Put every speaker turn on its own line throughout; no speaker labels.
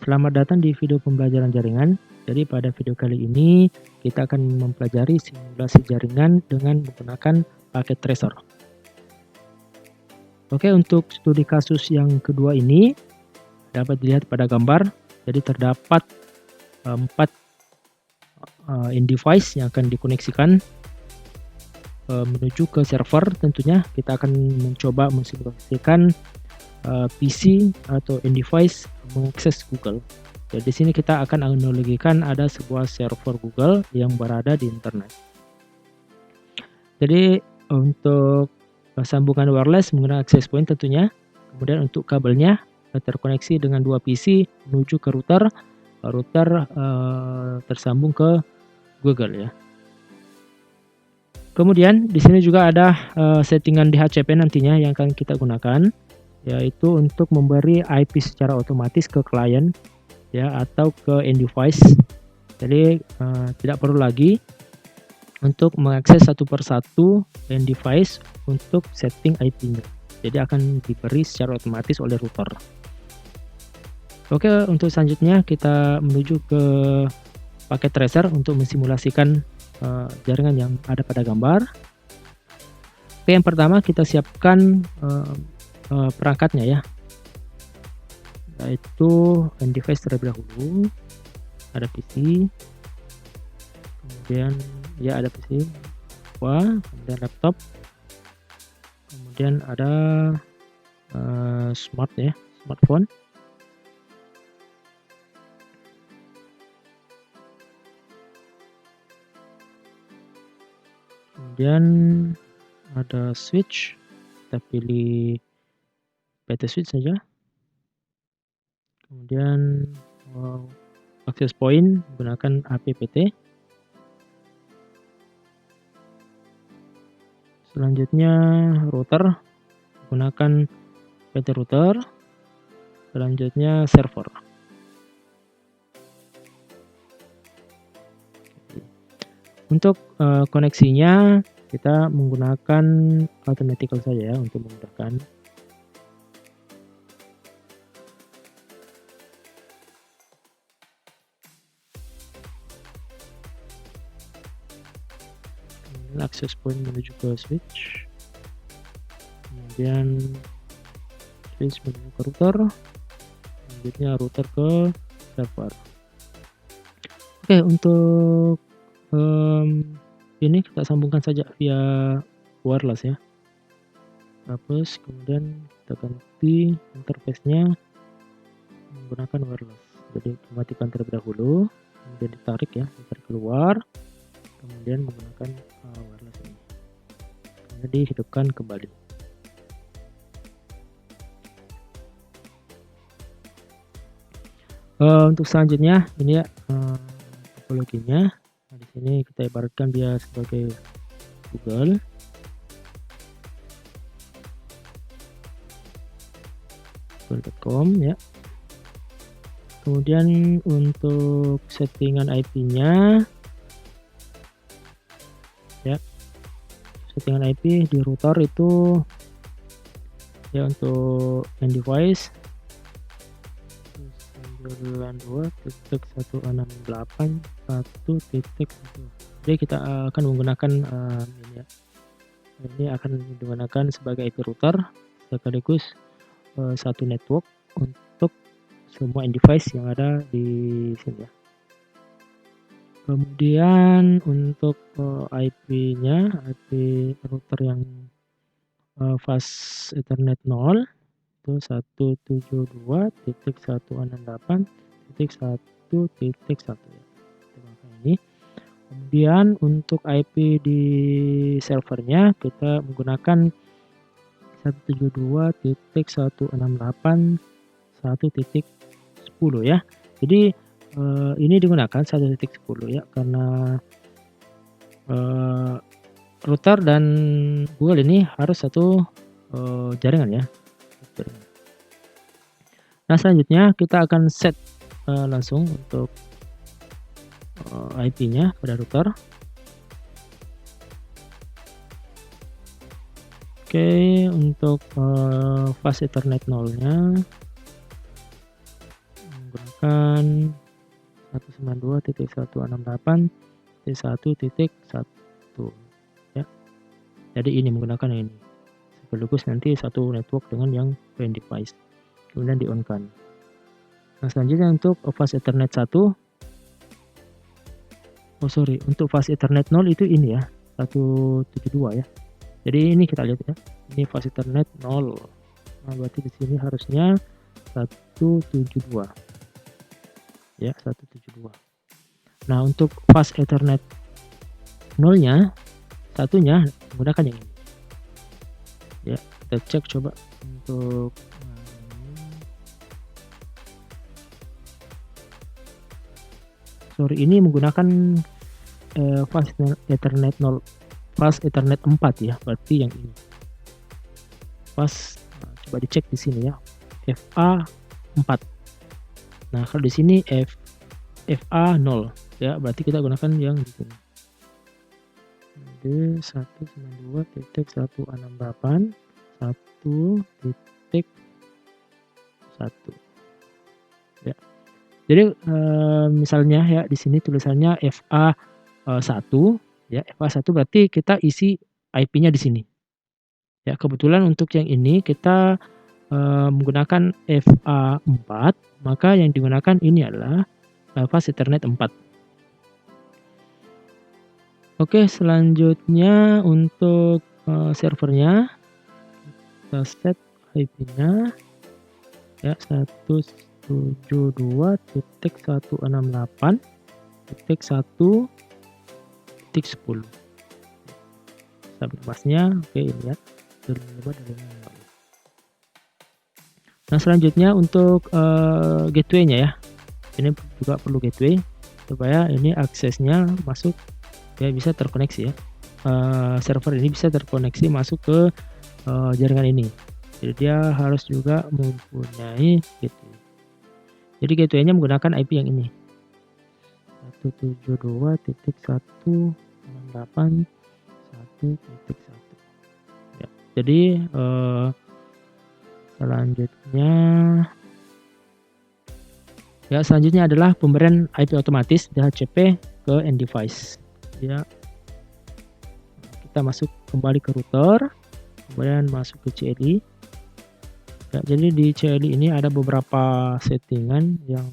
Selamat datang di video pembelajaran jaringan. Jadi pada video kali ini kita akan mempelajari simulasi jaringan dengan menggunakan paket Trezor. Oke, untuk studi kasus yang kedua ini dapat dilihat pada gambar. Jadi terdapat 4 in-device yang akan dikoneksikan menuju ke server. Tentunya kita akan mencoba mensimulasikan PC atau in-device mengakses Google. Jadi di sini kita akan analogikan ada sebuah server Google yang berada di internet. Jadi untuk sambungan wireless menggunakan access point tentunya. Kemudian untuk kabelnya terkoneksi dengan 2 PC menuju ke router. Router tersambung ke Google ya. Kemudian di sini juga ada settingan DHCP nantinya yang akan kita gunakan, yaitu untuk memberi IP secara otomatis ke klien ya atau ke end device. Jadi tidak perlu lagi untuk mengakses satu persatu end device untuk setting IP-nya. Jadi akan diberi secara otomatis oleh router. Oke, untuk selanjutnya kita menuju ke paket Trezor untuk mensimulasikan jaringan yang ada pada gambar. Oke, yang pertama kita siapkan perangkatnya ya, yaitu end device terlebih dahulu. Ada PC, kemudian ya ada PC, kemudian laptop, kemudian ada smartphone, kemudian ada switch. Kita pilih PT switch saja. Kemudian access point menggunakan APPT. Selanjutnya router menggunakan PT router. Selanjutnya server. Untuk koneksinya kita menggunakan automatical saja ya untuk memudahkan. Access point menuju ke switch, kemudian switch menuju ke router, selanjutnya router ke server. Oke, untuk ini kita sambungkan saja via wireless ya. Hapus, kemudian kita ganti interface-nya menggunakan wireless. Jadi matikan terlebih dahulu, kemudian ditarik keluar, kemudian menggunakan wireless ini. Kemudian dihidupkan kembali. Untuk selanjutnya ini ya topologinya. Nah, di sini kita ibaratkan dia sebagai google.com ya. Kemudian untuk settingan IP-nya ya, settingan IP di router itu ya untuk end device 92.168.1.1. Jadi kita akan menggunakan ini akan digunakan sebagai IP router sekaligus satu network untuk semua end device yang ada di sini ya. Kemudian untuk IP-nya, IP router yang fast Ethernet 0 itu 172.168.1.1 ya. Ini. Kemudian untuk IP di servernya kita menggunakan 172.168.1.10 ya. Jadi ini digunakan 1.10 ya karena router dan Google ini harus satu jaringan ya. Nah, selanjutnya kita akan set langsung untuk IP-nya pada router. Oke, untuk fast Ethernet 0-nya menggunakan 192.168.1.1 ya. Jadi ini menggunakan ini. Sekaligus nanti satu network dengan yang main device. Kemudian di on kan. Nah, selanjutnya untuk fast ethernet 1. Untuk fast ethernet 0 itu ini ya, 172 ya. Jadi ini kita lihat ya. Ini fast ethernet 0. Nah, berarti di sini harusnya 172. Ya, 172. Nah, untuk fast ethernet 0-nya, satunya menggunakan yang ini. Ya, kita cek coba untuk ini menggunakan fast ethernet 0, fast ethernet 4 ya, berarti yang ini. Coba dicek di sini ya. FA 4. Nah, kalau di sini FA 0 ya, berarti kita gunakan yang di sini. D192.168.1.1 ya. Jadi misalnya ya di sini tulisannya FA 1 ya, FA 1 berarti kita isi IP-nya di sini. Ya, kebetulan untuk yang ini kita menggunakan FA 4, maka yang digunakan ini adalah fast ethernet 4. Oke, selanjutnya untuk servernya kita set IP-nya ya 172.168.1.10. Subnetmasknya oke ini ya. Nah, selanjutnya untuk gateway-nya ya. Ini juga perlu gateway supaya ini aksesnya masuk ya, bisa terkoneksi ya. Server ini bisa terkoneksi masuk ke jaringan ini. Jadi dia harus juga mempunyai gateway. Jadi gateway-nya menggunakan IP yang ini. 172.168.1.1 ya. Jadi selanjutnya adalah pemberian IP otomatis DHCP ke end device ya. Kita masuk kembali ke router, kemudian masuk ke CLI ya. Jadi di CLI ini ada beberapa settingan yang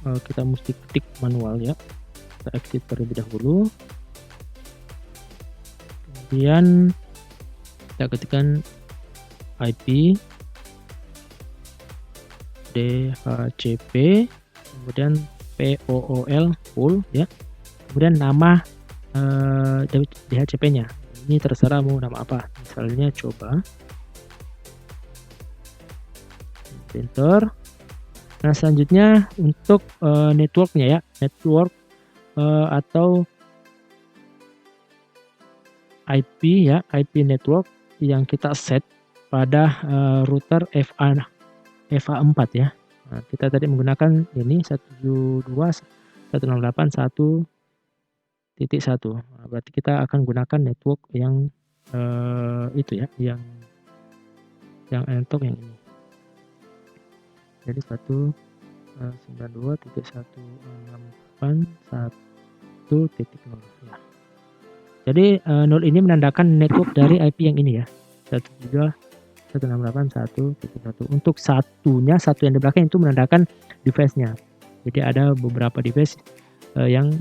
kita mesti ketik manual ya. Kita exit terlebih dahulu, kemudian kita ketikkan IP DHCP, kemudian POOL full ya, kemudian nama DHCP-nya. Ini terserah mau nama apa, misalnya coba enter. Nah, selanjutnya untuk networknya ya, network atau IP ya, IP network yang kita set pada router FA 4 ya. Nah, kita tadi menggunakan ini 172.168.1.1. Nah, berarti kita akan gunakan network yang itu ya, yang entok yang ini. Jadi 192.168.1.0 ya. Jadi 0 ini menandakan network dari IP yang ini ya, 192.168.1.1. Untuk satu yang di belakang itu menandakan device-nya. Jadi ada beberapa device yang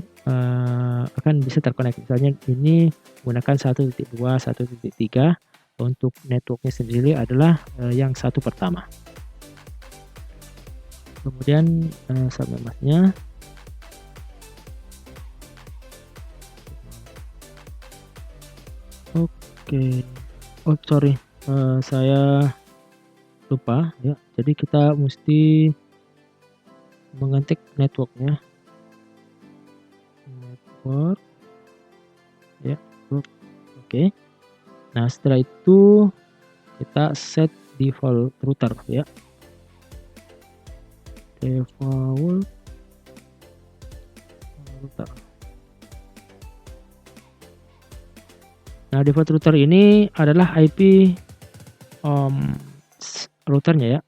akan bisa terkoneksi. Misalnya ini menggunakan 1.2, 1.3. Untuk networknya sendiri adalah yang satu pertama. Kemudian subnetmasknya. Oke. Oh sorry, saya lupa ya. Jadi kita mesti mengetik networknya. Network ya. Oke. Nah, setelah itu kita set default router ya. Default router. Nah, default router ini adalah IP routernya ya.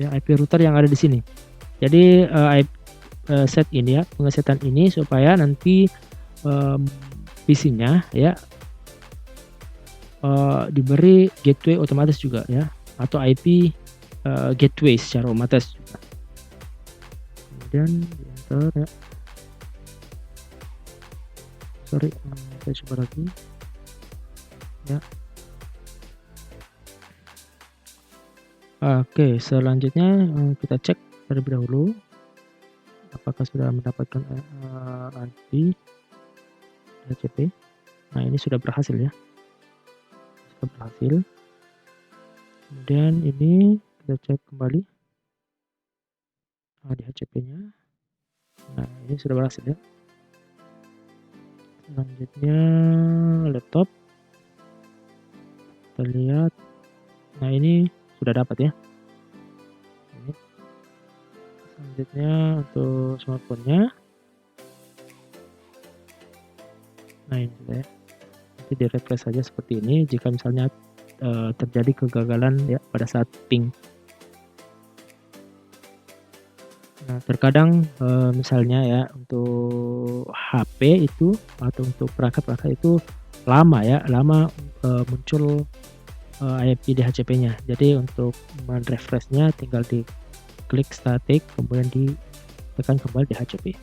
ya, IP router yang ada di sini. Jadi set ini ya, pengesetan ini supaya nanti PC-nya ya diberi gateway otomatis juga ya, atau IP gateway secara otomatis juga. Kemudian di enter ya. Sorry, saya coba lagi ya. Oke, selanjutnya kita cek terlebih dahulu apakah sudah mendapatkan IP DHCP. Nah, ini sudah berhasil ya, sudah berhasil. Kemudian ini kita cek kembali DHCP-nya. Nah, ini sudah berhasil ya. Selanjutnya laptop, kita lihat. Nah, ini sudah dapat ya. Ini. Selanjutnya untuk smartphone-nya. Nah, ini sudah ya. Nanti di refresh saja seperti ini jika misalnya terjadi kegagalan ya pada saat ping. Nah, terkadang misalnya ya untuk HP itu atau untuk perangkat-perangkat itu lama ya, muncul IP DHCP-nya. Jadi untuk men-refresh-nya tinggal diklik static, kemudian ditekan kembali DHCP.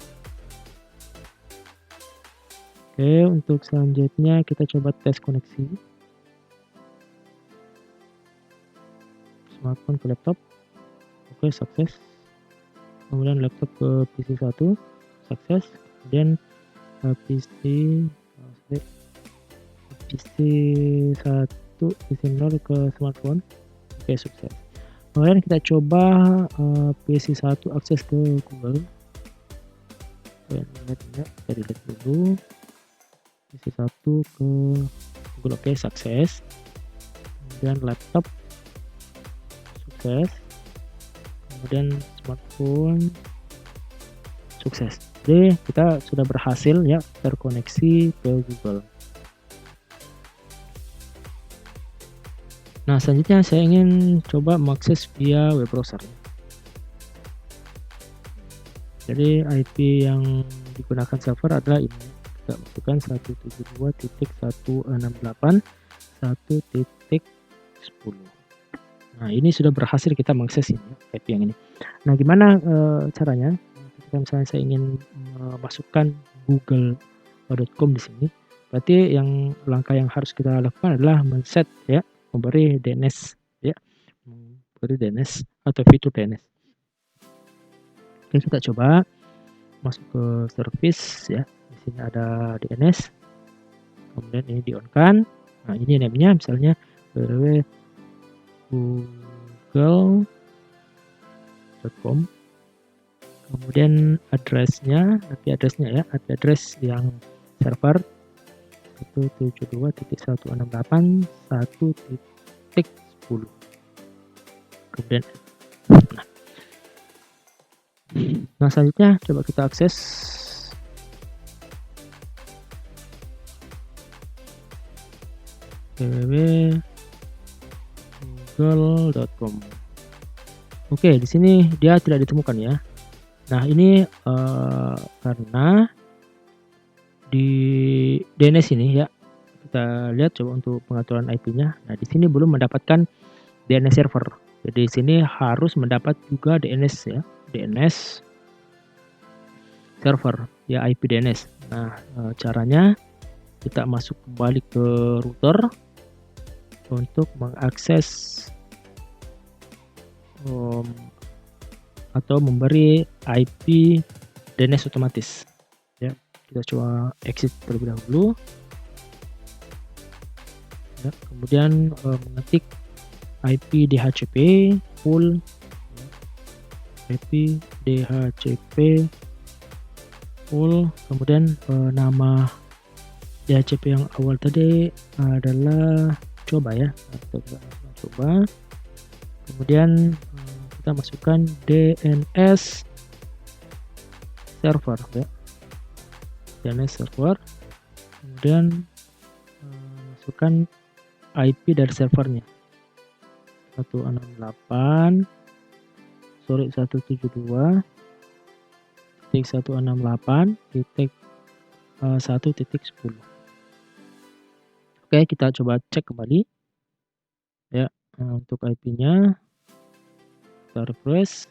Oke, untuk selanjutnya kita coba tes koneksi smartphone ke laptop. Oke, sukses. Kemudian laptop ke PC 1, sukses. Kemudian PC 1 ke smartphone. Oke, sukses. Kemudian kita coba PC 1 akses ke Google. Kita lihat dulu PC 1 ke Google. Oke, sukses. Kemudian laptop sukses. Kemudian smartphone sukses. Jadi kita sudah berhasil ya terkoneksi ke Google. Nah, selanjutnya saya ingin coba mengakses via web browser. Jadi IP yang digunakan server adalah ini. Kita masukkan 172.168.1.10. Nah, ini sudah berhasil kita mengakses ini IP yang ini. Nah, gimana caranya? Ketika misalnya saya ingin memasukkan google.com di sini, berarti langkah yang harus kita lakukan adalah men-set ya, memberi DNS ya, memberi DNS atau fitur DNS. Oke, kita coba masuk ke service ya. Di sini ada DNS. Kemudian ini di-on-kan. Nah, ini namanya misalnya www.google.com. Kemudian addressnya, IP addressnya ya, IP address yang server 172.168.1.10. Kemudian nah, selanjutnya coba kita akses www.google.com. Oke, di sini dia tidak ditemukan ya. Nah, ini karena di DNS ini ya, kita lihat coba untuk pengaturan IP-nya. Nah, di sini belum mendapatkan DNS server. Jadi di sini harus mendapat juga DNS ya, DNS server ya, IP DNS. Nah, caranya kita masuk kembali ke router untuk mengakses atau memberi IP DNS otomatis ya. Kita coba exit terlebih dahulu ya, kemudian mengetik IP DHCP full ya. IP DHCP full, kemudian nama DHCP yang awal tadi adalah coba ya, kita coba. Kemudian kita masukkan DNS server ya, DNS server. Kemudian masukkan IP dari servernya 168 192.168.1.10. Oke, kita coba cek kembali ya. Untuk IP-nya kita refresh.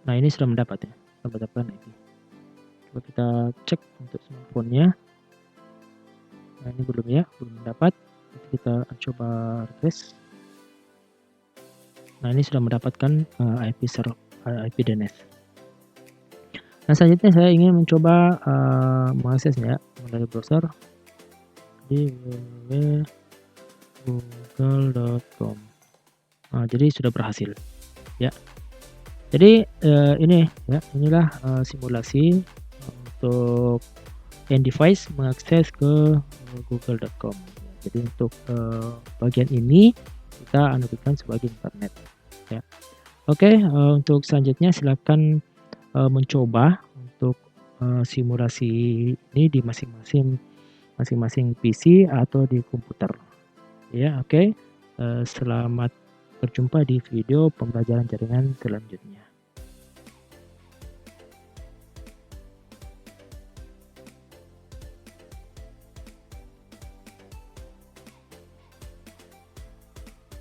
Nah, ini sudah mendapat ya, mendapatkan IP. Coba kita cek untuk smartphone-nya. Nah, ini belum ya, belum mendapat. Kita coba refresh. Nah, ini sudah mendapatkan IP DNS. Nah, selanjutnya saya ingin mencoba mengaksesnya melalui browser di www.google.com. Nah, jadi sudah berhasil ya. Jadi ini ya, inilah simulasi untuk end-device mengakses ke google.com. Jadi untuk bagian ini kita analogikan sebagai internet ya. Oke, untuk selanjutnya silakan mencoba untuk simulasi ini di masing-masing PC atau di komputer ya. Oke, selamat berjumpa di video pembelajaran jaringan selanjutnya.